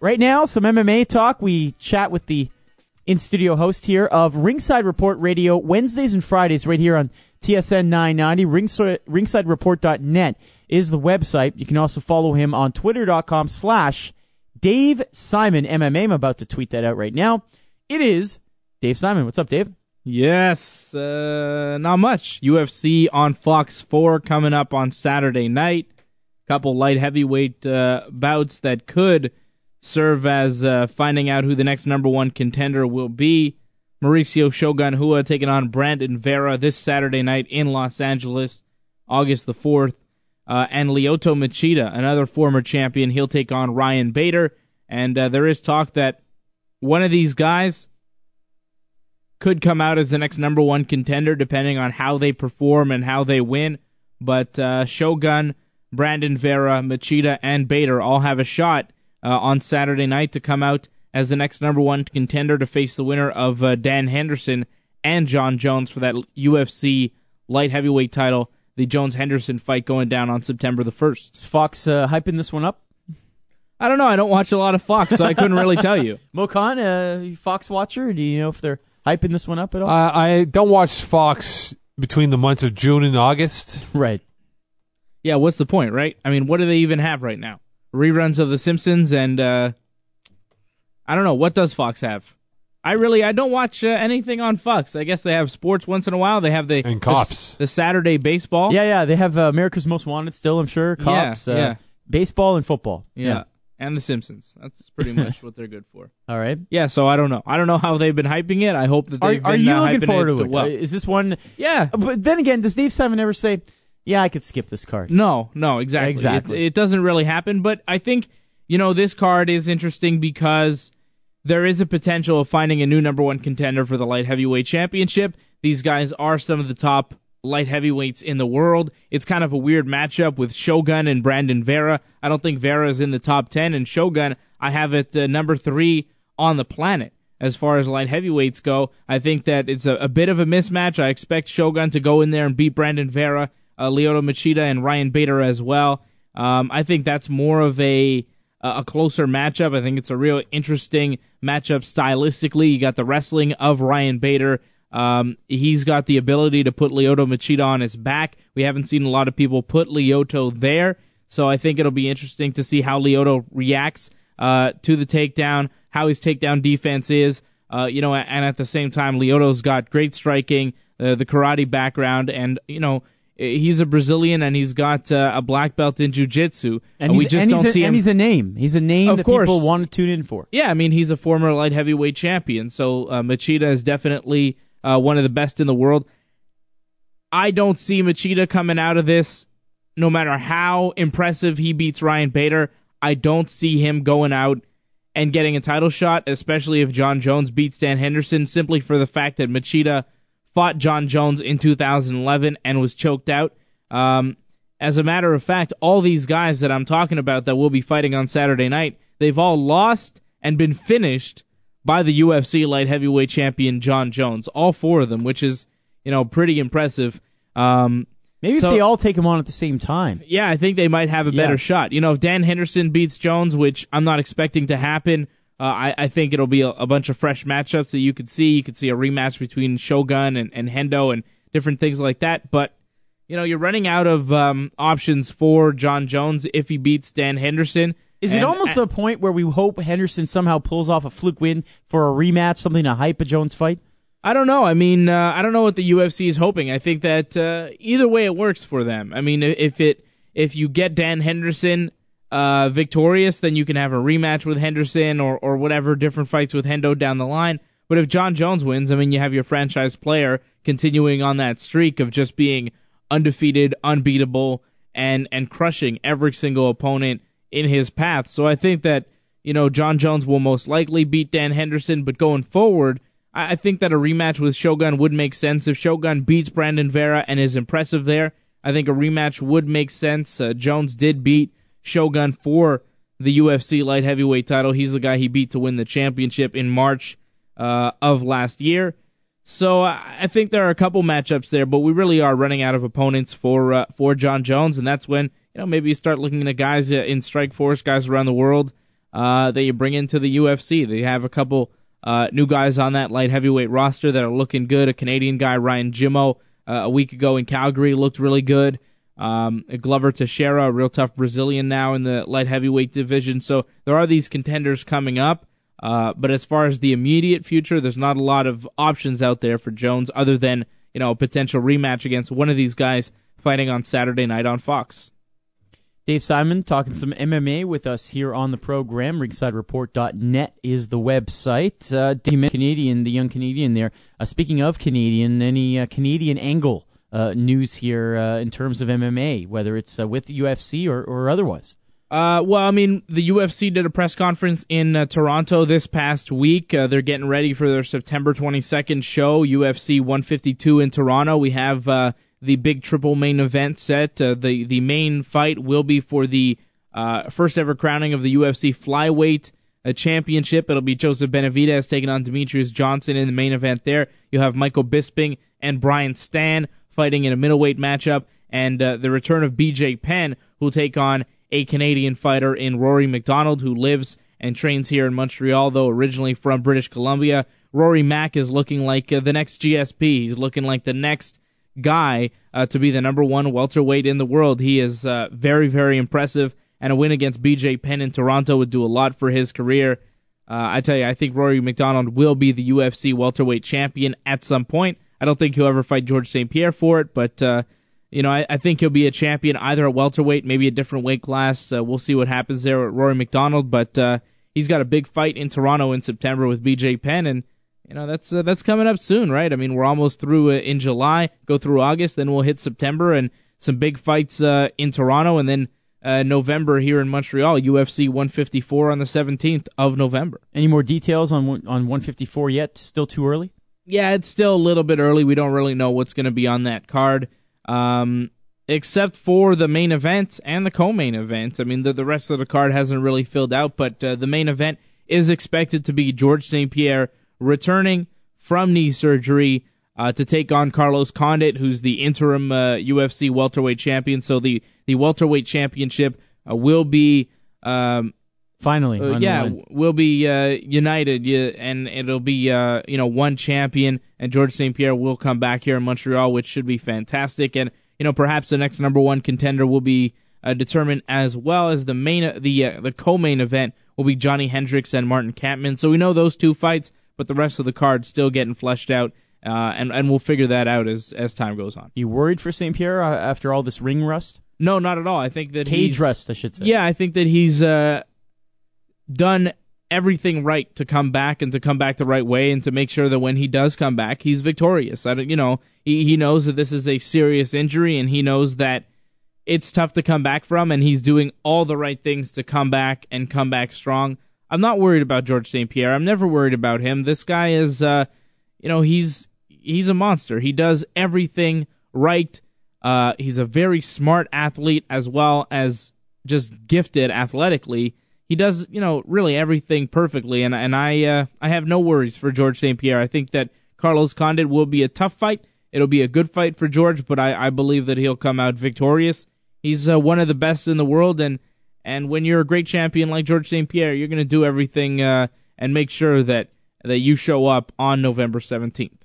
Right now, some MMA talk. We chat with the in-studio host here of Ringside Report Radio, Wednesdays and Fridays right here on TSN 990. RingsideReport.net is the website. You can also follow him on Twitter.com/Dave Simon MMA. I'm about to tweet that out right now. It is Dave Simon. What's up, Dave? Yes, not much. UFC on Fox 4 coming up on Saturday night. Couple light heavyweight bouts that could serve as finding out who the next number one contender will be. Mauricio Shogun Rua taking on Brandon Vera this Saturday night in Los Angeles, August the 4th. And Lyoto Machida, another former champion, he'll take on Ryan Bader. And there is talk that one of these guys could come out as the next number one contender depending on how they perform and how they win. But Shogun, Brandon Vera, Machida, and Bader all have a shot on Saturday night to come out as the next number one contender to face the winner of Dan Henderson and John Jones for that UFC light heavyweight title, the Jones-Henderson fight going down on September the 1st. Is Fox hyping this one up? I don't know. I don't watch a lot of Fox, so I couldn't really tell you. Mokan, Fox watcher, do you know if they're hyping this one up at all? I don't watch Fox between the months of June and August. Right. Yeah, what's the point, right? I mean, what do they even have right now? Reruns of The Simpsons and, I don't know, what does Fox have? I don't watch anything on Fox. I guess they have sports once in a while. They have and Cops. The Saturday baseball. Yeah, they have America's Most Wanted still, I'm sure. Cops, yeah. Baseball and football. Yeah, and The Simpsons. That's pretty much what they're good for. All right. Yeah, so I don't know. I don't know how they've been hyping it. I hope that they've been Are you looking hyping forward to it? well. Is this one? Yeah. But then again, does Dave Simon ever say, yeah, I could skip this card? No, exactly. Exactly. It doesn't really happen, but I think, this card is interesting because there is a potential of finding a new number one contender for the light heavyweight championship. These guys are some of the top light heavyweights in the world. It's kind of a weird matchup with Shogun and Brandon Vera. I don't think Vera is in the top 10, and Shogun, I have it number 3 on the planet. As far as light heavyweights go, I think that it's a bit of a mismatch. I expect Shogun to go in there and beat Brandon Vera, Lyoto Machida, and Ryan Bader as well. I think that's more of a closer matchup. I think it's a real interesting matchup stylistically. You got the wrestling of Ryan Bader. He's got the ability to put Lyoto Machida on his back. We haven't seen a lot of people put Lyoto there, so I think it'll be interesting to see how Lyoto reacts to the takedown, how his takedown defense is, and at the same time, Lyoto's got great striking, the karate background, and, he's a Brazilian, and he's got a black belt in jiu-jitsu. And we just don't see him. And he's a name. He's a name that people want to tune in for. Yeah, I mean, he's a former light heavyweight champion, so Machida is definitely one of the best in the world. I don't see Machida coming out of this, no matter how impressive he beats Ryan Bader. I don't see him going out and getting a title shot, especially if John Jones beats Dan Henderson, simply for the fact that Machida fought John Jones in 2011 and was choked out. As a matter of fact, all these guys that I'm talking about that will be fighting on Saturday night, they've all lost and been finished by the UFC light heavyweight champion John Jones. All 4 of them, which is, pretty impressive. Maybe if they all take him on at the same time. Yeah, I think they might have a better shot. If Dan Henderson beats Jones, which I'm not expecting to happen, I think it'll be a bunch of fresh matchups that you could see. You could see a rematch between Shogun and Hendo and different things like that. But, you're running out of options for John Jones if he beats Dan Henderson. Is it almost the point where we hope Henderson somehow pulls off a fluke win for a rematch, something to hype a Jones fight? I don't know. I mean, I don't know what the UFC is hoping. I think that either way it works for them. I mean, if you get Dan Henderson victorious, then you can have a rematch with Henderson or whatever, different fights with Hendo down the line. But if John Jones wins, I mean, you have your franchise player continuing on that streak of just being undefeated, unbeatable, and crushing every single opponent in his path. So I think that, John Jones will most likely beat Dan Henderson, but going forward, I think that a rematch with Shogun would make sense. If Shogun beats Brandon Vera and is impressive there, I think a rematch would make sense. Jones did beat Shogun for the UFC light heavyweight title. He's the guy he beat to win the championship in March of last year. So I think there are a couple matchups there, but we really are running out of opponents for John Jones, and that's when maybe you start looking at guys in Strikeforce, guys around the world, that you bring into the UFC. They have a couple new guys on that light heavyweight roster that are looking good. A Canadian guy, Ryan Jimmo, a week ago in Calgary, looked really good. Glover Teixeira, a real tough Brazilian now in the light heavyweight division. So there are these contenders coming up. But as far as the immediate future, there's not a lot of options out there for Jones other than, a potential rematch against one of these guys fighting on Saturday night on Fox. Dave Simon talking some MMA with us here on the program. RingsideReport.net is the website. Dave, Canadian, the young Canadian there. Speaking of Canadian, any Canadian angle news here in terms of MMA, whether it's with the UFC or otherwise? The UFC did a press conference in Toronto this past week. They're getting ready for their September 22nd show, UFC 152 in Toronto. We have the big triple main event set. The main fight will be for the first ever crowning of the UFC flyweight championship. It'll be Joseph Benavidez taking on Demetrius Johnson in the main event there. You'll have Michael Bisping and Brian Stann fighting in a middleweight matchup, and the return of BJ Penn, who'll take on a Canadian fighter in Rory McDonald, who lives and trains here in Montreal, though originally from British Columbia. Rory Mack is looking like the next GSP. He's looking like the next guy to be the number one welterweight in the world. He is very, very impressive, and a win against BJ Penn in Toronto would do a lot for his career. I tell you, I think Rory McDonald will be the UFC welterweight champion at some point. I don't think he'll ever fight George St.Pierre for it, but I think he'll be a champion either at welterweight, maybe a different weight class. We'll see what happens there with Rory McDonald, but he's got a big fight in Toronto in September with BJ Penn, and that's coming up soon, right? I mean, we're almost through in July, go through August, then we'll hit September, and some big fights in Toronto, and then November here in Montreal, UFC 154 on the 17th of November. Any more details on 154 yet? Still too early? Yeah, it's still a little bit early. We don't really know what's going to be on that card. Except for the main event and the co-main event. I mean, the rest of the card hasn't really filled out, but the main event is expected to be George St.Pierre returning from knee surgery to take on Carlos Condit, who's the interim UFC welterweight champion. So the welterweight championship will be finally will be united, and it'll be one champion, and George St.Pierre will come back here in Montreal, which should be fantastic. And perhaps the next number one contender will be determined, as well as the co-main event will be Johnny Hendricks and Martin Kampmann. So we know those two fights, but the rest of the card still getting fleshed out, and we'll figure that out as time goes on. You worried for St. Pierre after all this ring rust? No, not at all. I think that cage rust, I should say. Yeah, I think that he's done everything right to come back, and to come back the right way, and to make sure that when he does come back, he's victorious. He knows that this is a serious injury, and he knows that it's tough to come back from, and he's doing all the right things to come back and come back strong. I'm not worried about George St. Pierre. I'm never worried about him. This guy is, he's a monster. He does everything right. He's a very smart athlete, as well as just gifted athletically. He does, really everything perfectly, and I have no worries for George St. Pierre. I think that Carlos Condit will be a tough fight. It'll be a good fight for George, but I believe that he'll come out victorious. He's one of the best in the world, and when you're a great champion like George St. Pierre, you're going to do everything and make sure that you show up on November 17th.